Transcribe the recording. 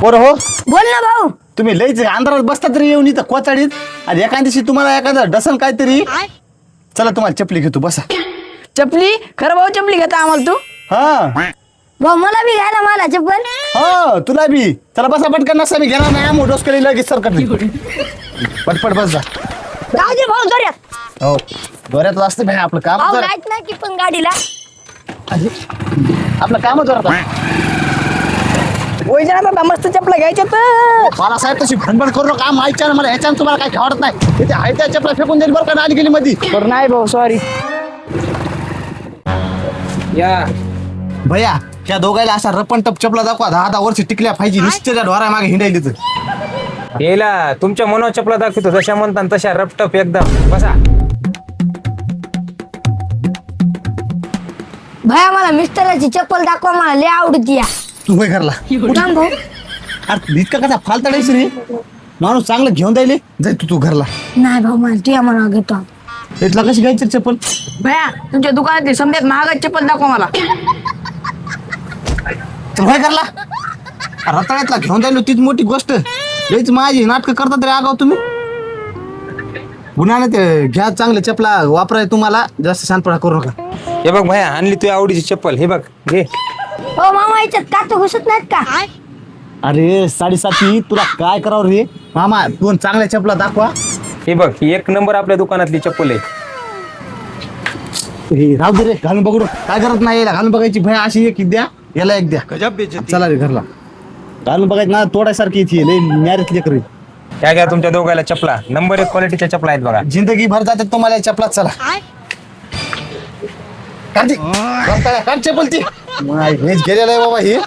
पोरं हो, बोल ना भाऊ. तुम्ही लईच अंधारात बसता तरी येऊन इथं कोचाडीत आणि एखाद दिवशी तुम्हाला एखादा डसन काहीतरी. चला तुम्हाला चपली घेतो बसा. चपली? खरं भाऊ चपली घेता आम्हाला तू? हा भाऊ मला बी घ्या ना मला चप्पल. हो तुला बी. चला बसा पटकन. नसा मी घेणार नाही मोठोस केली लगेच सरकट पटपट बस जा. जाऊ दे भाऊ जोऱ्यात. हो दोऱ्यात असते भाई आपलं काम भाऊ जरा. जायच नाही की पण गाडीला. आपलं काम जोरात. वय जरा मस्त चपला घ्यायच्या तर. मला साहेब तशी भणभण करू नका. माहिती मला ह्याच्यानं तुम्हाला काही आवडत नाही. इथे आहे त्या चपला फेकून देईल बरं का नाली गेली मध्ये. बरं नाही भाऊ सॉरी. या भैया त्या दोघायला असा रपण टप चपला दाखवा. 10-10 वर्ष टिकल्या पाहिजे. निश्चित ढोरा मागे हिंडायली तर. याला तुमच्या मनावर चपला दाखवतो जशा म्हणतात तशा रपटप एकदम बसा. भया मला मिस्टराची चप्पल दाखवा मला लय आवडती या. तू होय घरला. थांब भाऊ. अरे इतका कसा फालताडायस रे. माणूस चांगलं घेऊन द्यायले. जाय तू घरला. नाही भाऊ मला तुया म्हणा घेतो. इथला कशी घ्यायची चप्पल. भया तुमच्या दुकानातली समजात महागात चप्पल दाखवा मला. तर होय घरला. रताळ्यातला घेऊन द्यायलो तीच मोठी गोष्ट. लईच माझी नाटकं करतात रे आगाव तुम्ही. गुन्हा ते घ्या चांगले चपला वापराय. तुम्हाला जास्त शांतपणा करू नका. हे बघ भया आणली तुझ्या आवडीची चप्पल. हे बघ घे. हो मामा याच्यात काच घुसत नाहीत का. अरे साडेसाती तुला काय करावं रे मामा. दोन चांगल्या चपला दाखवा. हे बघ ही एक नंबर आपल्या दुकानातली चप्पल आहे. हे राहू दे रे घालून बघू. काय करत नाही याला घालून बघायची भय अशी एक द्या याला एक द्या. चला रे घरला. घालून बघायची ना तोडायसारखी इथे लई न्यारीत लेकरी. त्या घ्या तुमच्या दोघायला चपला. नंबर 1 क्वालिटीच्या चपला आहेत बघा. जिंदगी भर जातात तुम्हाला या चपलात. चला काढ चप्पल ती. हेच गेलेलं आहे बाबा हे.